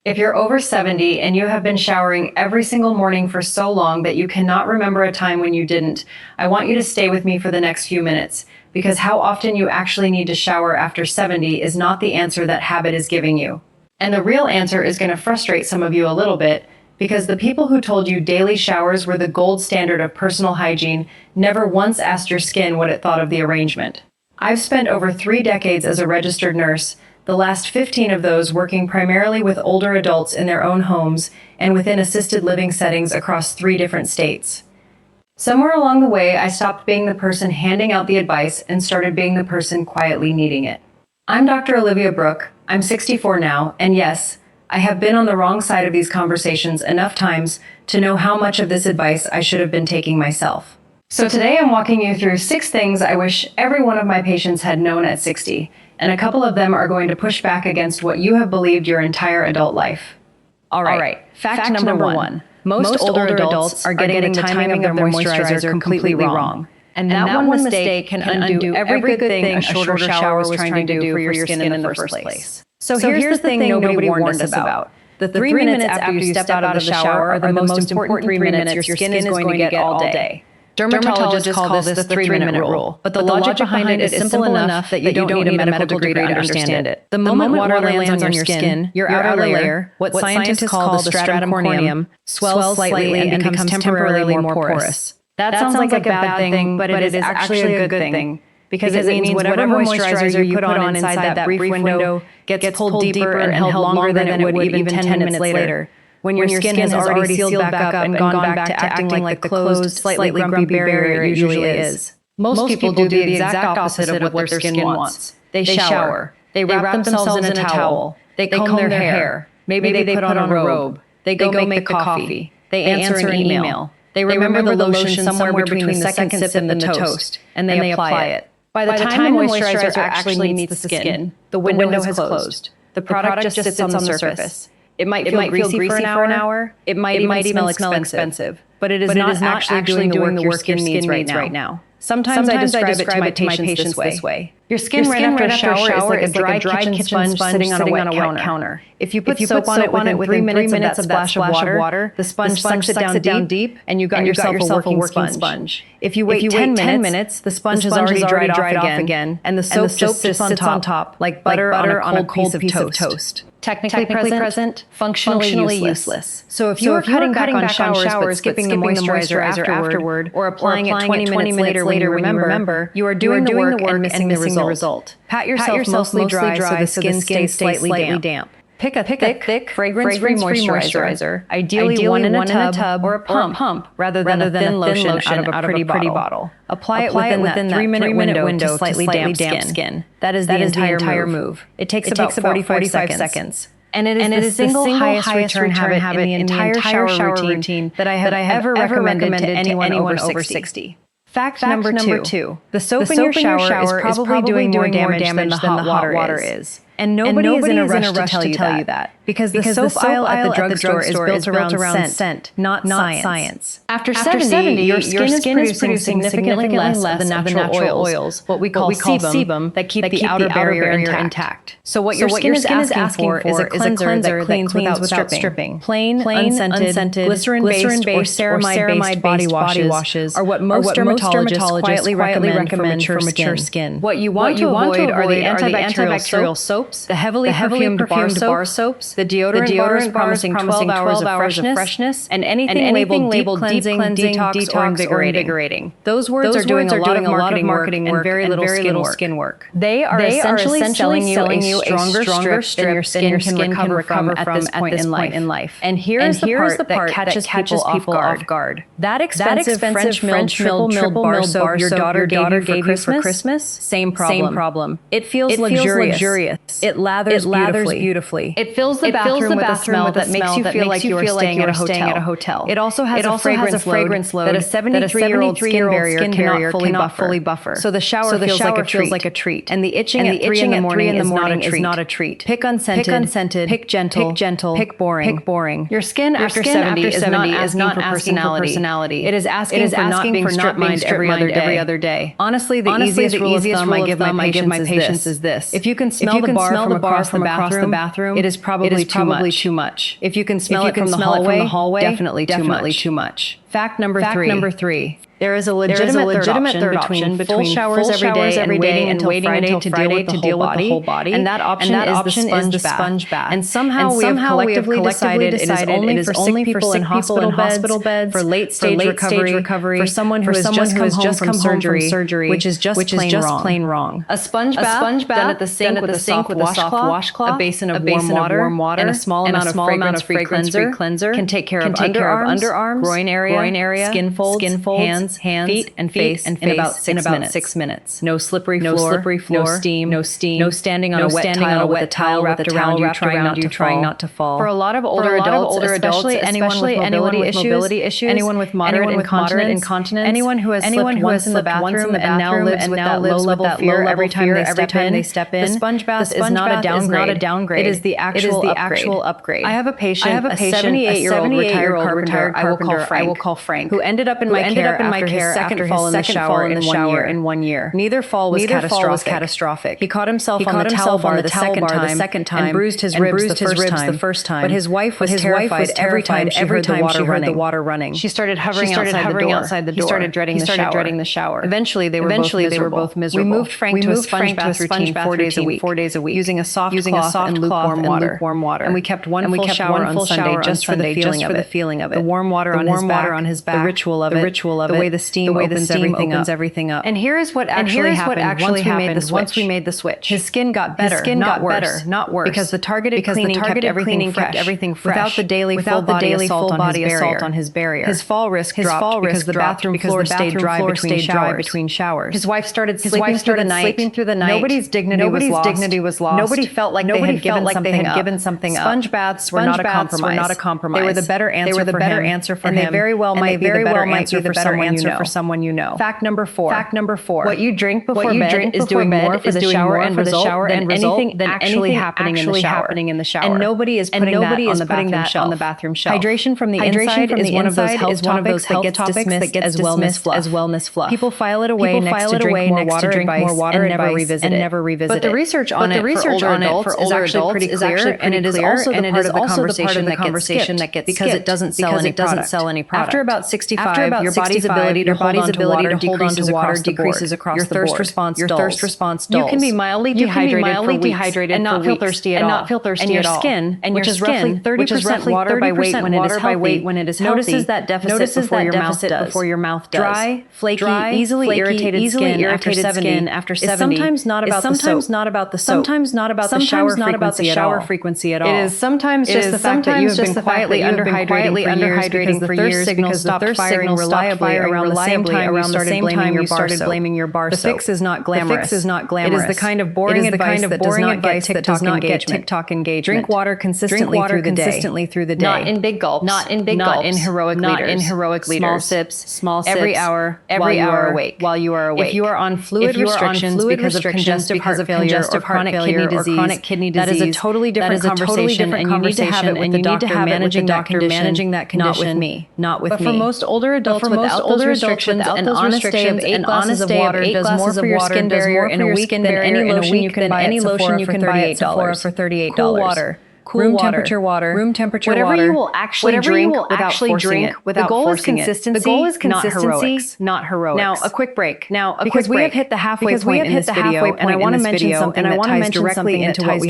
If you're over 70 and you have been showering every single morning for so long that you cannot remember a time when you didn't, I want you to stay with me for the next few minutes, because how often you actually need to shower after 70 is not the answer that habit is giving you. And the real answer is going to frustrate some of you a little bit, because the people who told you daily showers were the gold standard of personal hygiene never once asked your skin what it thought of the arrangement. I've spent over 3 decades as a registered nurse, the last 15 of those working primarily with older adults in their own homes and within assisted living settings across 3 different states. Somewhere along the way, I stopped being the person handing out the advice and started being the person quietly needing it. I'm Dr. Olivia Brooke. I'm 64 now, and yes, I have been on the wrong side of these conversations enough times to know how much of this advice I should have been taking myself. So today I'm walking you through 6 things I wish every one of my patients had known at 60, and a couple of them are going to push back against what you have believed your entire adult life. All right. Fact number 1. Most older adults are getting the timing of their moisturizer completely wrong. And that one mistake can undo every good thing a shorter shower was trying to do for your skin in the first place. So here's the thing nobody warned us about. The 3 minutes after you step out of the shower are the most important 3 minutes your skin is going to get all day. Dermatologists call this the 3-minute rule, but the logic behind it is simple enough that you don't need a medical degree to understand it. The moment water lands on your skin, your outer layer, what scientists call the stratum corneum, swells slightly and becomes temporarily more porous. That sounds like a bad thing, but it is actually a good thing, because it means whatever moisturizer you put on inside that brief window gets pulled deeper and held longer than it would even 10 minutes later. When your skin has already sealed back up and gone back to acting like the closed, slightly grumpy barrier it usually is. Most people do the exact opposite of what their skin wants. They shower. They wrap themselves in a towel. They comb their hair. Maybe they put on a robe. They go make the coffee. They answer an email. They remember the lotion somewhere between the second sip and the toast, and they apply it. By the time the moisturizer actually meets the skin, the window has closed. The product just sits on the surface. It might feel greasy for an hour. It might even smell expensive. But it is not actually doing the work your skin needs right now. Sometimes I describe it to my patients this way. Your skin right after a shower is like a dry kitchen sponge sitting on a wet counter. If you put soap on it within 3 minutes of that splash of water, the sponge sucks it down deep, and you got yourself a working sponge. If you wait 10 minutes, the sponge has already dried off again, and the soap just sits on top like butter on a cold piece of toast. Technically present, functionally useless. So if you are cutting back on showers but skipping the moisturizer afterward, or applying it 20 minutes later when you remember, you are doing the work and missing the result. Pat yourself mostly dry so the skin stays slightly damp. Pick a thick, fragrance-free moisturizer, ideally one in a tub or a pump, rather than a thin lotion out of a pretty bottle. Apply it within that 3-minute window to slightly damp skin. That is the entire move. It takes about 45 seconds. And it is the single highest return habit in the entire shower routine that I have ever recommended to anyone over 60. Fact number 2. The soap in your shower is probably doing more damage than the hot water is. And nobody is in a rush to tell you that. Because the soap aisle at the drugstore is built around scent, not science. After 70, your skin is producing significantly less of the natural oils, what we call sebum, that keep the outer barrier intact. So what your skin is asking for is a cleanser that cleans without stripping. Plain, unscented, glycerin-based or ceramide-based body washes are what most dermatologists quietly recommend for mature skin. What you want to avoid are the antibacterial soaps, the heavily perfumed bar soaps, the deodorant promising 12 hours of freshness, and anything labeled deep cleansing, detox, or invigorating. Those words are doing a lot of marketing work and very little skin work. They are essentially selling you a stronger strip your skin can recover from at this point in life. And here is the part that catches people off guard. That expensive French milled triple bar soap your daughter gave you for Christmas? Same problem. It feels luxurious. It lathers beautifully. It fills the bathroom with a smell that makes you feel like you are staying at a hotel. It also has a fragrance load that a 73-year-old skin barrier cannot fully buffer. So the shower feels like a treat. And the itching at 3 in the morning is not a treat. Pick unscented, pick gentle, pick boring. Your skin after 70 is not asking for personality. It is asking for not being strip-mined every other day. Honestly, the easiest rule of thumb I give my patients is this. If you can smell the bar smell the bar from across the bathroom, it is probably too much. If you can smell it from the hallway, definitely too much. Fact number three. There is a legitimate third option between full showers every day and waiting until Friday to deal with the whole body. And that option is the sponge bath. And somehow we have collectively decided it is only for sick people in hospital beds, for late stage recovery, for someone who has just come home from surgery, which is just plain wrong. A sponge bath done at the sink with a soft washcloth, a basin of warm water, and a small amount of fragrance-free cleanser can take care of underarms, groin area, skin folds, hands, feet, and face in about 6 minutes. No slippery floor, no steam, no standing on a wet tile with a towel wrapped around you trying not to fall. For a lot of older adults, especially anyone with mobility issues, anyone with moderate incontinence, anyone who has slipped once in the bathroom and now lives with that low-level fear every time they step in, the sponge bath is not a downgrade. It is the actual upgrade. I have a patient, a 78-year-old retired carpenter I will call Frank, who ended up in my care after his second fall in the shower in 1 year. Neither fall was catastrophic. He caught himself on the towel bar the second time and bruised his ribs the first time. But his wife was terrified every time she heard the water running. She started hovering outside the door. He started dreading the shower. Eventually, they were both miserable. We moved Frank to a sponge bath routine 4 days a week, using a soft cloth and lukewarm water. And we kept one full shower on Sunday just for the feeling of it. The warm water on his back, the ritual of it, the way the steam opens everything up. And here is what actually happened once we made the switch. His skin got better, not worse. Because the targeted cleaning kept everything fresh, without the daily full body assault on his barrier. His fall risk dropped because the bathroom floor stayed dry between showers. His wife started sleeping through the night. Nobody's dignity was lost. Nobody felt like they had given something up. Sponge baths were not a compromise. They were the better answer for him. And they very well might be the better answer for someone you know. Fact number four. What you drink before bed is doing more for the shower end result than anything actually happening in the shower. And nobody is putting that on the bathroom shelf. Hydration from the inside is one of those health topics that gets dismissed as wellness fluff. People file it away next to drink more water and never revisit it. But the research on it for older adults is actually pretty clear, and it is also the part of the conversation that gets skipped because it doesn't sell any product. After about 65, your body's ability to hold on to water decreases across the board. Your thirst response dulls. You can be mildly dehydrated and not feel thirsty at all. And your skin, which is roughly 30% water by weight when it is healthy, notices that deficit before your mouth does. Dry, flaky, easily irritated skin after 70 is sometimes not about the soap. Sometimes not about the shower frequency at all. It is sometimes just the fact that you have been quietly underhydrating for years because the thirst signal reliably around the same time you started blaming your bar soap. The fix is not glamorous. It is the kind of boring advice that does not get TikTok engagement. Drink water consistently through the day. Not in big gulps. Not in heroic liters. Small sips. Every hour while you are awake. If you are on fluid restrictions because of congestive heart failure or chronic kidney disease, that is a totally different conversation, and you need to have it with the doctor managing that condition, not with me. But for most older adults without those restrictions, an honest day of 8 glasses of water does more for your skin barrier in a week than any lotion you can buy at Sephora for $38. Cool water. Room temperature water. Whatever you will actually drink without forcing it. The goal is consistency, not heroics. Now, a quick break. Because we have hit the halfway point in this video, and I want to mention something that ties directly into what we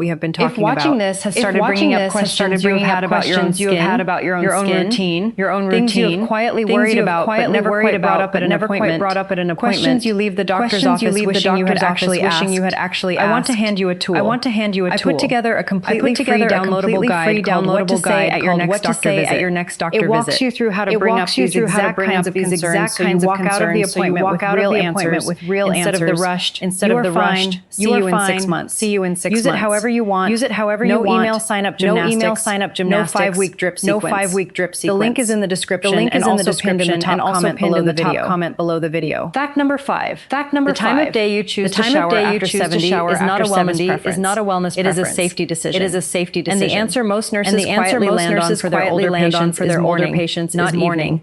have been talking about. If watching this has started bringing up questions you have had about your own routine, things you have quietly worried about but never quite brought up at an appointment, questions you leave the doctor's office wishing you had actually asked, I want to hand you a tool. I put together a completely free downloadable guide at your next doctor visit. It walks you through how to bring up these exact kinds of concerns so you walk out of the appointment with real answers instead of the rushed, see you in 6 months. Use it however you want. No email sign up gymnastics. No 5-week drip sequence. The link is in the description and also pinned in the top comment below the video. Fact number 5. The time of day you choose to shower after 70 is not a wellness preference. It is a safety decision. And the answer most nurses quietly land on for their older patients is morning.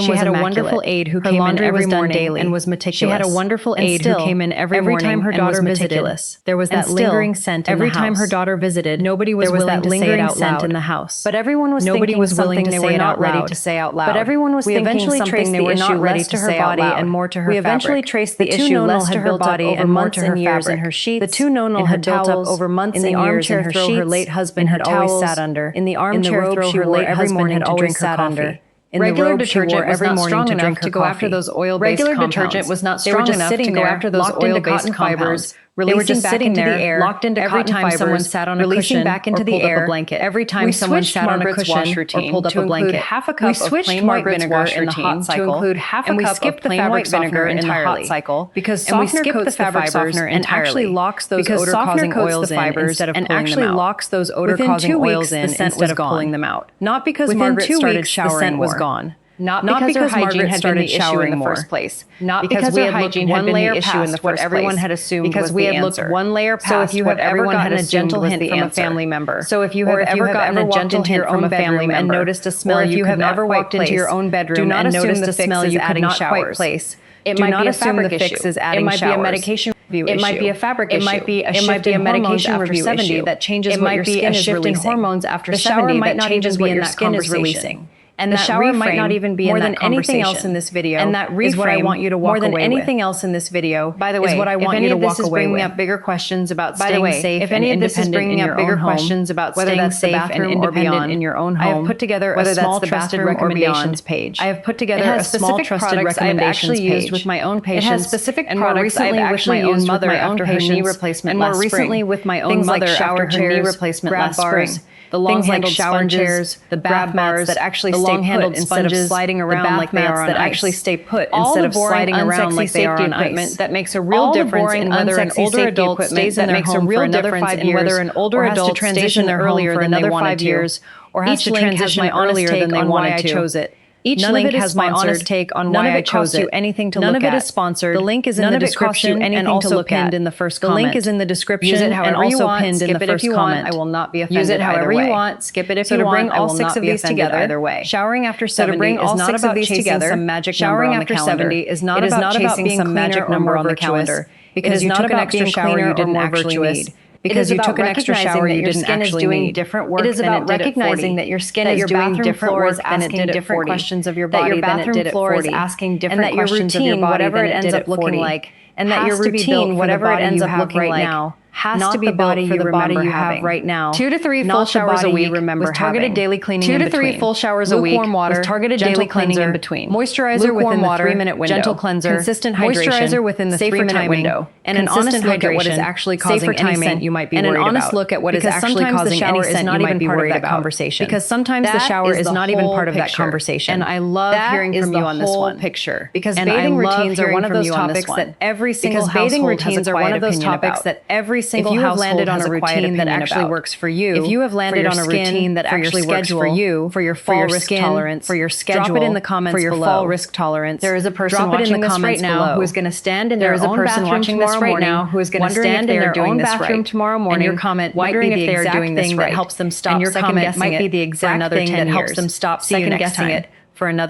bathroom She was had a immaculate. wonderful aide who Her came in laundry every was done morning daily and was meticulous. She had a wonderful And aide still, who came in every every morning time her and daughter was visited, meticulous. there was that And still, lingering scent in every the time her house. daughter visited, Nobody was there was willing that to say it lingering out scent loud. in the house. But everyone was Nobody thinking was willing something to they say were it not out ready loud. to say out loud. But everyone was we thinking eventually something traced they the were issue not ready less to to her say out body loud. and more to her We fabric. eventually traced the two issue nonal less had to her built up body over and more months to her and years in fabric. her sheets. The two nonal in her had built up towels, over months in the and years in armchair her throw her sheets, late husband in her had always towels, sat under, in the in the armchair robe throw she her wore late every husband morning had to always drink her sat coffee. under. In Regular the robe she detergent wore was every not morning strong to enough drink to her go after coffee. those oil-based Regular compounds. detergent was not They were strong just enough sitting to go there, after those locked into oil-based cotton compounds. fibers, They were releasing just back sitting into the there, air, locked into every cotton time someone fibers, sat on a releasing cushion back into or the pulled up a air, blanket. every time We someone switched sat on a Margaret's cushion wash or routine pulled up to a include blanket. half a cup We of switched plain white Margaret's vinegar wash in the routine hot to cycle, include half a and we cup skipped of the plain fabric white softener vinegar in the hot entirely cycle because and we softener skipped coats the fabric fibers softener and actually entirely locks those because softener odor-causing coats oils the in fibers instead of and pulling actually them out. locks those Within odor-causing 2 oils weeks, in the scent instead was of gone. pulling them out. Not because Within Margaret 2 started weeks, the showering scent was more. gone. Not Not because her because hygiene Margaret had started been the issue showering in the more. first place. Not Because because her her hygiene hygiene had had been been the the issue issue in the what first everyone place. had assumed Because was we the had looked answer. one layer So if past you what have ever everyone gotten had a assumed gentle was hint the from a answer. family member, So if you or have if you ever have gotten ever a walked gentle into hint your from own a family bedroom and member, noticed a smell or if you you could have not ever quite walked into your place, own do bedroom not and assume noticed the the fix smell is you could adding not quite showers. place, It do might not be a assume the fabric fix issue. is adding It might be a showers. medication. view It might issue. be a fabric It issue. might be a It shift might be a in hormones medication after review 70 issue. that changes It what might your be skin a is shift in releasing. hormones after The 70 shower might that not changes even what be in your that skin is conversation. releasing. And The that shower might reframe, not even be more in than that anything else conversation. in this video, And that is what I reframe, want you to walk more than away anything with. else in this video, By the way, is what I if want any you to of this walk is away bringing with. up bigger questions about By the staying way, safe if any and of this is independent bringing in up your bigger own home, questions about whether staying that's the safe and bathroom or independent beyond, in your own I have home, put together a whether small that's the trusted bathroom or recommendations beyond, page. I have put together It has a small specific trusted products I've recommendations actually used page. with my own It patients, has specific and more products I've recently with actually my own used mother with my own after her knee patients, replacement and more last recently spring. with my own Things mother like shower after her knee chairs, replacement grab last bars, spring. the Things long-handled like shower sponges, chairs, the grab bath bars mats that actually the stay long-handled put instead of sponges, sliding the around bath like they mats are on that ice. actually stay put All instead the of boring, sliding around unsexy like they are safety on equipment ice. that makes a real All the difference boring, in whether an unsexy older safety adult equipment stays in that their makes a home real for another difference 5 in years, whether an older or has to adult stays transition in their home earlier for than they another wanted 5 to, years, or has Each to link has transition my honest earlier take than they on why wanted I to. chose it. Each None link of it is has my sponsored. honest take on None why of I it costs chose you it. anything to None look of it at. is sponsored. The link is in None the of it costs you description anything and to also look pinned at. in the first The comment. link is in the description Use it and however you also want, pinned in skip the it if first you want. comment. I will not be Use offended it however either you way. want, skip it if So you to want. bring I all will 6 not of be these offended together, either way. showering after So to 70 bring all is not 6 of about these chasing together, some magic showering number on the after calendar. 70 is not It is about not about chasing being some magic cleaner or number more on the virtuous, calendar, because it is you not took an about extra being shower cleaner you or didn't more actually virtuous. need. Because It is you about took an extra recognizing shower that you your didn't skin is actually doing need. different work It is than about it did at recognizing 40. that your skin That is your doing bathroom different floor work is than it asking did at different 40. questions of your That body your than it bathroom did at floor is 40. asking And different that your questions of your routine, body whatever than it it ends did up at looking 40. like, And that your has to be routine, built whatever for it the ends body up you have looking right like, now, has not to be the built body for you the body remember you have having. right now. 2 to 3 full Not the showers a body week you remember with targeted having. daily cleaning 2 in to between. 3 full showers a week Lukewarm water, with targeted gentle daily cleaning cleanser, in between. moisturizer Lukewarm within the water, 3-minute window, gentle cleanser, consistent hydration, moisturizer within the safer 3-minute timing, window, and an honest look at what is actually causing safer any timing, scent you might be and an worried honest about. look at what is Because actually sometimes the causing shower any is scent not you even might be part of worried that about. conversation. Because sometimes the That shower is the not even whole part of that picture. conversation. And I love That hearing is from the you on this whole one. picture. Because And I bathing love routines are hearing one of from those you on this topics one. that every single Because bathing household has routines a are one quiet of those opinion topics about. that every single If you have household landed on has a a quiet routine that opinion actually about. works for you, If you have landed on a skin, routine that for your actually works for schedule, you, for your for fall your risk skin, tolerance, for your schedule, drop it in the comments for your below. fall risk tolerance, There is a person drop it in watching the this comments right now below. who is going to stand in There their is a own person bathroom watching this tomorrow right morning now who is going to wondering stand if in they their are doing own this bathroom right. tomorrow And morning, your comment might wondering be the if they are exact doing this thing right. that helps them stop And your comment second-guessing might be it the for exact another thing 10 that helps years. them stop See you next second-guessing time. it for another